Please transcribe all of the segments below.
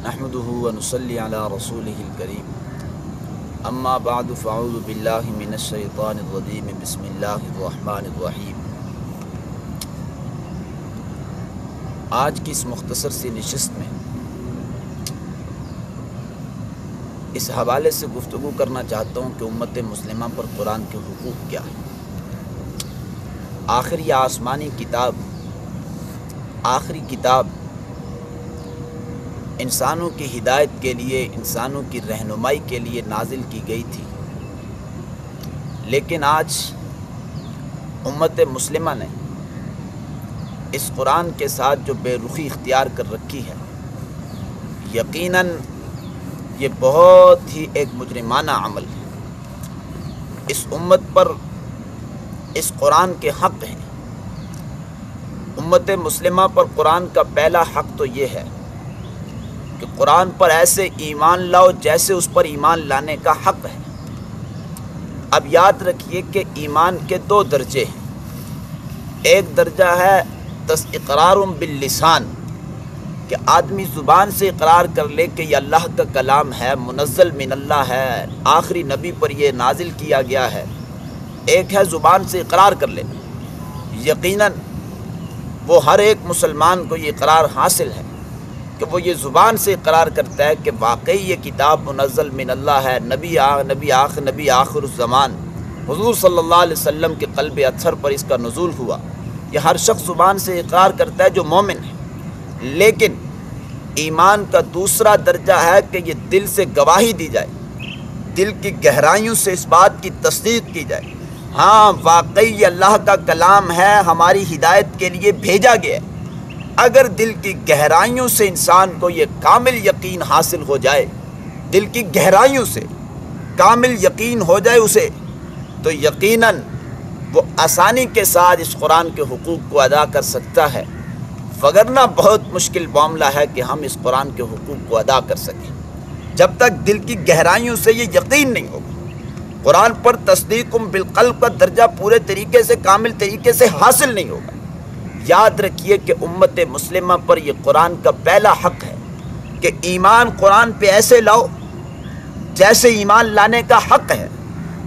نحمده ونصلي على رسوله الكريم اما بعد فاعوذ بالله من الشيطان الرجيم بسم الله الرحمن الرحیم۔ آج کی اس مختصر سی نشست میں اس حوالے سے گفتگو کرنا چاہتا ہوں کہ امت مسلمہ پر قرآن کے حقوق کیا ہے۔ آخر یہ آسمانی کتاب، آخری کتاب انسانوں کی ہدایت کے لیے، انسانوں کی رہنمائی کے لیے نازل کی گئی تھی، لیکن آج امت مسلمہ نے اس قرآن کے ساتھ جو بے رخی اختیار کر رکھی ہے، یقیناً یہ بہت ہی ایک مجرمانہ عمل ہے۔ اس امت پر اس قرآن کے حق ہیں۔ امت مسلمہ پر قرآن کا پہلا حق تو یہ ہے کہ قرآن پر ایسے ایمان لاؤ جیسے اس پر ایمان لانے کا حق ہے۔ اب یاد رکھیے کہ ایمان کے دو درجے ہیں۔ ایک درجہ ہے اقرار باللسان، کہ آدمی زبان سے اقرار کر لے کہ یہ اللہ کا کلام ہے، منزل من اللہ ہے، آخری نبی پر یہ نازل کیا گیا ہے۔ ایک ہے زبان سے اقرار کر لے۔ یقیناً وہ ہر ایک مسلمان کو یہ اقرار حاصل ہے کہ وہ یہ زبان سے اقرار کرتا ہے کہ واقعی یہ کتاب منزل من اللہ ہے، نبی آخر الزمان حضور صلی اللہ علیہ وسلم کے قلب اطہر پر اس کا نزول ہوا۔ یہ ہر شخص زبان سے اقرار کرتا ہے جو مومن ہے۔ لیکن ایمان کا دوسرا درجہ ہے کہ یہ دل سے گواہی دی جائے، دل کی گہرائیوں سے اس بات کی تصدیق کی جائے، ہاں واقعی یہ اللہ کا کلام ہے، ہماری ہدایت کے لیے بھیجا گیا ہے۔ اگر دل کی گہرائیوں سے انسان کو یہ کامل یقین حاصل ہو جائے، دل کی گہرائیوں سے کامل یقین ہو جائے اسے، تو یقیناً وہ آسانی کے ساتھ اس قرآن کے حقوق کو ادا کر سکتا ہے، وگرنہ بہت مشکل معاملہ ہے کہ ہم اس قرآن کے حقوق کو ادا کر سکیں جب تک دل کی گہرائیوں سے یہ یقین نہیں ہوگا۔ قرآن پر تصدیق بالقلب کا درجہ پورے طریقے سے، کامل طریقے سے حاصل نہیں ہوگا۔ یاد رکھیے کہ امت مسلمہ پر یہ قرآن کا پہلا حق ہے کہ ایمان قرآن پہ ایسے لاؤ جیسے ایمان لانے کا حق ہے،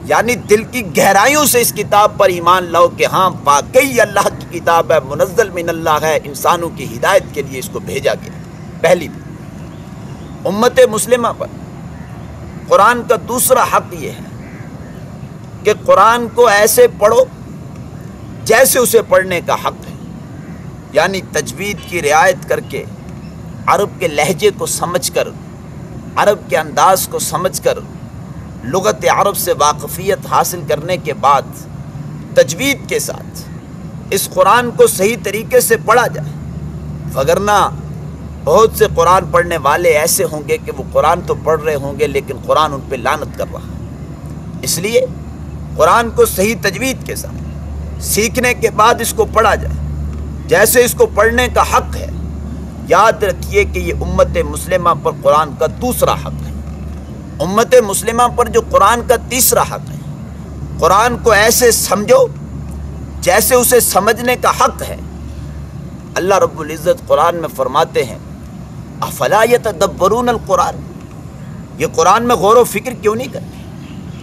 یعنی دل کی گہرائیوں سے اس کتاب پر ایمان لاؤ کہ ہاں واقعی اللہ کی کتاب ہے، منزل من اللہ ہے، انسانوں کی ہدایت کے لیے اس کو بھیجا گیا۔ پہلی امت مسلمہ پر قرآن کا دوسرا حق یہ ہے کہ قرآن کو ایسے پڑھو جیسے اسے پڑھنے کا حق ہے، یعنی تجوید کی رعایت کر کے، عرب کے لہجے کو سمجھ کر، عرب کے انداز کو سمجھ کر، لغت عرب سے واقفیت حاصل کرنے کے بعد تجوید کے ساتھ اس قرآن کو صحیح طریقے سے پڑھا جائے، وگرنہ بہت سے قرآن پڑھنے والے ایسے ہوں گے کہ وہ قرآن تو پڑھ رہے ہوں گے لیکن قرآن ان پہ لعنت کر رہا ہے۔ اس لیے قرآن کو صحیح تجوید کے ساتھ سیکھنے کے بعد اس کو پڑھا جائے جیسے اس کو پڑھنے کا حق ہے۔ یاد رکھیے کہ یہ امت مسلمہ پر قرآن کا دوسرا حق ہے۔ امت مسلمہ پر جو قرآن کا تیسرا حق ہے، قرآن کو ایسے سمجھو جیسے اسے سمجھنے کا حق ہے۔ اللہ رب العزت قرآن میں فرماتے ہیں افلا یتدبرون القرآن، یہ قرآن میں غور و فکر کیوں نہیں کرتے؟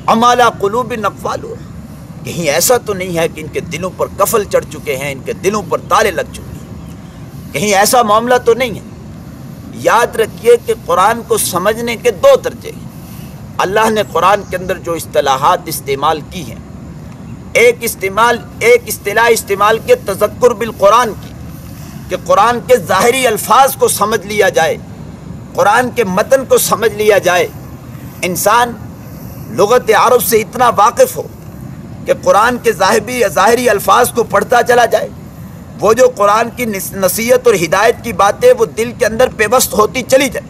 ام علی قلوب اقفالها، کہیں ایسا تو نہیں ہے کہ ان کے دلوں پر قفل چڑھ چکے ہیں، ان کے دلوں پر تالے لگ چکے ہیں، کہیں ایسا معاملہ تو نہیں ہے؟ یاد رکھیے کہ قرآن کو سمجھنے کے دو درجے ہیں۔ اللہ نے قرآن کے اندر جو اصطلاحات استعمال کی ہیں، ایک اصطلاح استعمال کے تذکر بالقرآن کی، کہ قرآن کے ظاہری الفاظ کو سمجھ لیا جائے، قرآن کے متن کو سمجھ لیا جائے، انسان لغت عرب سے اتنا واقف ہو کہ قرآن کے ظاہری الفاظ کو پڑھتا چلا جائے، وہ جو قرآن کی نصیحت اور ہدایت کی باتیں وہ دل کے اندر پیوست ہوتی چلی جائے۔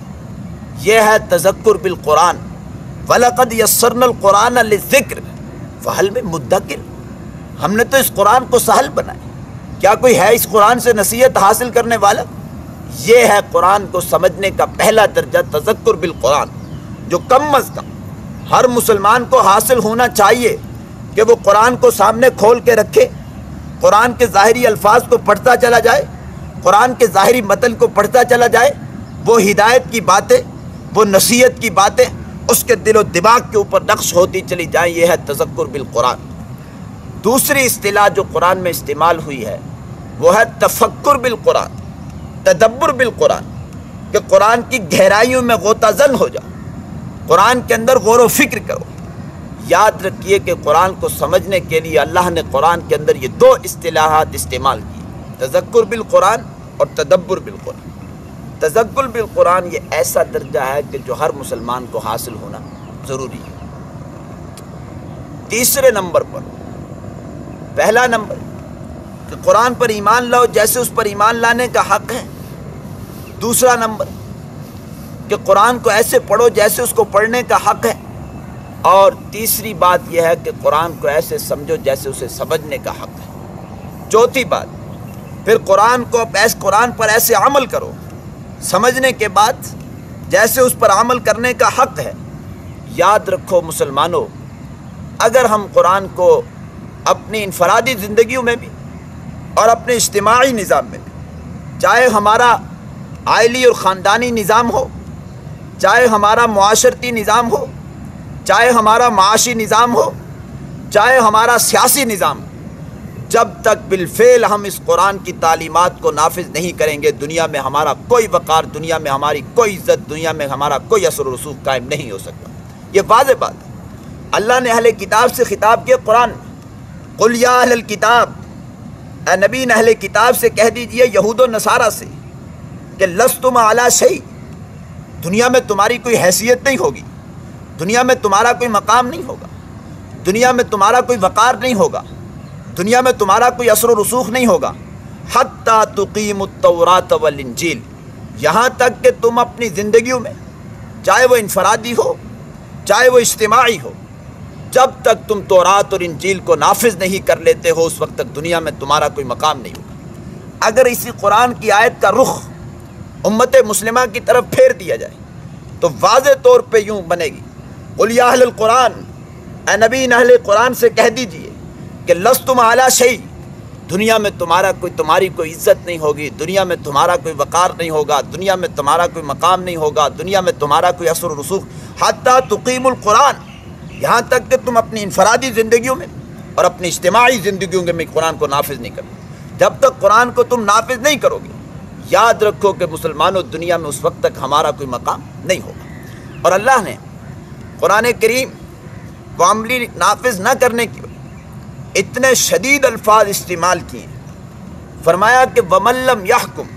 یہ ہے تذکر بالقرآن۔ وَلَقَدْ يَسَّرْنَا الْقُرْآنَ لِلذِّكْرِ فَهَلْ مِن مُدَّكِرٍ، ہم نے تو اس قرآن کو سہل بنایا، کیا کوئی ہے اس قرآن سے نصیحت حاصل کرنے والا؟ یہ ہے قرآن کو سمجھنے کا پہلا درجہ، تذکر بالقرآن، جو کم از کم ہر مسلمان کو حاصل ہونا چاہیے کہ وہ قرآن کو سامنے کھول کے رکھے، قرآن کے ظاہری الفاظ کو پڑھتا چلا جائے، قرآن کے ظاہری متن کو پڑھتا چلا جائے، وہ ہدایت کی باتیں، وہ نصیحت کی باتیں اس کے دل و دماغ کے اوپر نقش ہوتی چلی جائیں، یہ ہے تذکر بالقرآن۔ دوسری اصطلاح جو قرآن میں استعمال ہوئی ہے وہ ہے تفکر بالقرآن، تدبر بالقرآن، کہ قرآن کی گہرائیوں میں غوطہ زن ہو جاؤ، قرآن کے اندر غور و فکر کرو۔ یاد رکھیے کہ قرآن کو سمجھنے کے لیے اللہ نے قرآن کے اندر یہ دو اصطلاحات استعمال کی، تذکر بالقرآن اور تدبر بالقرآن۔ تذکر بالقرآن یہ ایسا درجہ ہے کہ جو ہر مسلمان کو حاصل ہونا ضروری ہے۔ تیسرے نمبر پر، پہلا نمبر کہ قرآن پر ایمان لاؤ جیسے اس پر ایمان لانے کا حق ہے۔ دوسرا نمبر کہ قرآن کو ایسے پڑھو جیسے اس کو پڑھنے کا حق ہے۔ اور تیسری بات یہ ہے کہ قرآن کو ایسے سمجھو جیسے اسے سمجھنے کا حق ہے۔ چوتھی بات، پھر قرآن پر ایسے عمل کرو، سمجھنے کے بعد جیسے اس پر عمل کرنے کا حق ہے۔ یاد رکھو مسلمانوں، اگر ہم قرآن کو اپنی انفرادی زندگیوں میں بھی اور اپنے اجتماعی نظام میں بھی، چاہے ہمارا عائلی اور خاندانی نظام ہو، چاہے ہمارا معاشرتی نظام ہو، چاہے ہمارا معاشی نظام ہو، چاہے ہمارا سیاسی نظام ہو، جب تک بالفعل ہم اس قرآن کی تعلیمات کو نافذ نہیں کریں گے، دنیا میں ہمارا کوئی وقار، دنیا میں ہماری کوئی عزت، دنیا میں ہمارا کوئی اثر و رسوخ قائم نہیں ہو سکتا۔ یہ واضح بات ہے۔ اللہ نے اہل کتاب سے خطاب کیا قرآن میں، قل یا اہل الکتاب، اے نبی اہل کتاب سے کہہ دیجئے، یہود و نصارہ سے، کہ لستم علی شیء، دنیا میں تمہاری کوئی حیثیت نہیں ہوگی، دنیا میں تمہارا کوئی مقام نہیں ہوگا، دنیا میں تمہارا کوئی وقار نہیں ہوگا، دنیا میں تمہارا کوئی اثر و رسوخ نہیں ہوگا، حتیٰ تقیموا التوراۃ والانجیل، یہاں تک کہ تم اپنی زندگیوں میں، چاہے وہ انفرادی ہو چاہے وہ اجتماعی ہو، جب تک تم تورات اور انجیل کو نافذ نہیں کر لیتے ہو، اس وقت تک دنیا میں تمہارا کوئی مقام نہیں ہوگا۔ اگر اسی قرآن کی آیت کا رخ امت مسلمہ کی طرف پھیر دیا جائے تو واضح طور پہ یوں بنے گی، قل یا اہل القرآن، اے نبی اہل قرآن سے کہہ دیجئے کہ لستم علی شیء، دنیا میں تمہاری کوئی عزت نہیں ہوگی، دنیا میں تمہارا کوئی وقار نہیں ہوگا، دنیا میں تمہارا کوئی مقام نہیں ہوگا، دنیا میں تمہارا کوئی اثر و رسوخ، حتیٰ تقیموا القرآن، یہاں تک کہ تم اپنی انفرادی زندگیوں میں اور اپنی اجتماعی زندگیوں میں قرآن کو نافذ نہیں کرو۔ جب تک قرآن کو تم نافذ نہیں کرو گے، یاد رکھو کہ مسلمانوں دنیا میں اس وقت تک ہمارا کوئی مقام نہیں ہوگا۔ اور اللہ نے قرآن کریم کو عملی نافذ نہ کرنے کی اتنے شدید الفاظ استعمال کیے، فرمایا کہ وَمَن لَّمْ يَحْكُم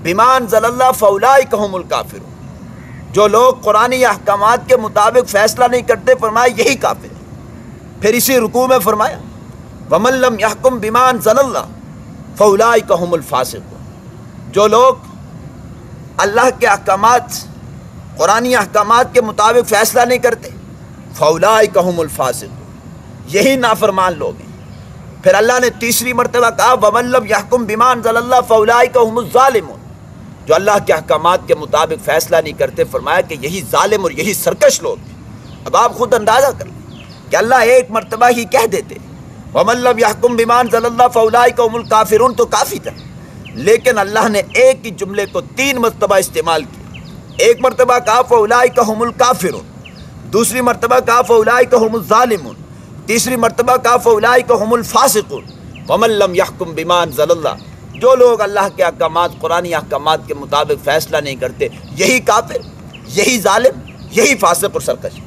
بِمَا أَنزَلَ اللَّهُ فَأُولَٰئِكَ هُمُ الْكَافِرُونَ، جو لوگ قرآنی احکامات کے مطابق فیصلہ نہیں کرتے، فرمایا یہی کافر ہے۔ پھر اسی رکوع میں فرمایا وَمَن لَّمْ يَحْكُم بِمَا أَنزَلَ اللَّهُ فَأُولَٰئِكَ هُمُ الْفَاسِقُونَ، جو لوگ اللہ کے احکامات، قرآنی احکامات کے مطابق فیصلہ نہیں کرتے، فَأُولَٰئِكَ هُمُ الْفَاسِقُونَ، یہی نافرمان لوگ ہیں۔ پھر اللہ نے تیسری مرتبہ کہا وَمَن لَّمْ يَحْكُم بِمَا أَنزَلَ اللَّهُ فَأُولَٰئِكَ هُمُ الظَّالِمُونَ، جو اللہ کے احکامات کے مطابق فیصلہ نہیں کرتے، فرمایا کہ یہی ظالم اور یہی سرکش لوگ ہیں۔ اب آپ خود اندازہ کر لیں کہ اللہ ایک مرتبہ ہی کہہ دیتے وَمَن لَّمْ يَحْكُم بِمَا أَنزَلَ اللَّهُ فَأُولَٰئِكَ هُمُ الْكَافِرُونَ تو کافی تھا، لیکن اللہ نے ایک ہی جملے کو 3 مرتبہ استعمال کیا۔ ایک مرتبہ کہا فَأُولَٰئِكَ هُمُ الْكَافِرُونَ، دوسری مرتبہ کہا فَأُولَٰئِكَ هُمُ الظَّالِمُونَ، تیسری مرتبہ کہا فَأُولَٰئِكَ هُمُ الْفَاسِقُونَ۔ وَمَن لَّمْ يَحْكُم بِمَا أَنزَلَ اللَّهُ، جو لوگ اللہ کے احکامات، قرآنی احکامات کے مطابق فیصلہ نہیں کرتے، یہی کافر، یہی ظالم، یہی فاسق اور سرکش۔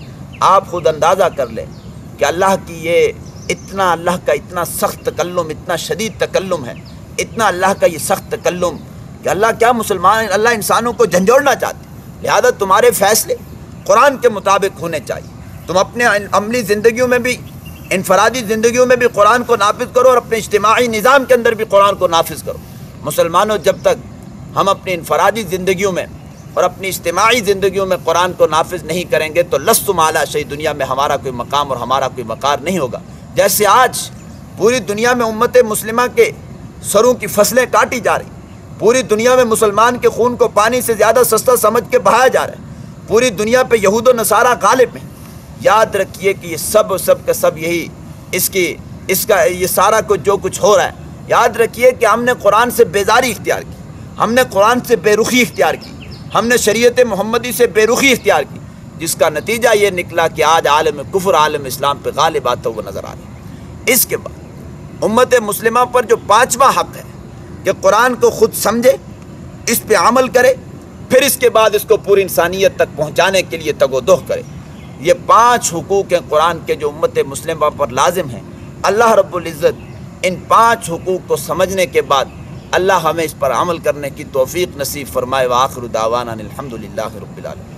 آپ خود اندازہ کر لیں کہ اللہ کا اتنا سخت تکلم، اتنا شدید تکلم ہے، اتنا اللہ کا یہ سخت تکلم کہ اللہ انسانوں کو جھنجھوڑنا چاہتے، لہذا تمہارے فیصلے قرآن کے مطابق ہونے چاہیے۔ تم اپنے عملی زندگیوں میں بھی، انفرادی زندگیوں میں بھی قرآن کو نافذ کرو اور اپنے اجتماعی نظام کے اندر بھی قرآن کو نافذ کرو۔ مسلمانوں، جب تک ہم اپنی انفرادی زندگیوں میں اور اپنی اجتماعی زندگیوں میں قرآن کو نافذ نہیں کریں گے تو لستم علی شیء، دنیا میں ہمارا کوئی مقام اور ہمارا کوئی وقار نہیں ہوگا۔ جیسے آج پوری دنیا میں امت مسلمہ کے سروں کی فصلیں کاٹی جا رہی، پوری دنیا میں مسلمان کے خون کو پانی سے زیادہ سستا سمجھ کے بہایا جا رہا ہے، پوری دنیا پہ یہود و نصارہ غالب ہیں۔ یاد رکھیے کہ یہ سب کا سب یہی یہ سارا جو کچھ ہو رہا ہے، یاد رکھیے کہ ہم نے قرآن سے بیزاری اختیار کی، ہم نے قرآن سے بے رخی اختیار کی، ہم نے شریعت محمدی سے بے رخی اختیار کی، جس کا نتیجہ یہ نکلا کہ آج عالم کفر عالم اسلام پہ غالب آتا ہوا نظر آ رہا ہے۔ اس کے بعد امت مسلمہ پر جو پانچواں حق ہے کہ قرآن کو خود سمجھے، اس پہ عمل کرے، پھر اس کے بعد اس کو پوری انسانیت تک پہنچانے کے لیے تگ و دو کرے۔ یہ 5 حقوق ہیں قرآن کے جو امت مسلمہ پر لازم ہیں۔ اللہ رب العزت ان 5 حقوق کو سمجھنے کے بعد اللہ ہمیں اس پر عمل کرنے کی توفیق نصیب فرمائے۔ وآخر دعوانا الحمدللہ رب العالمین۔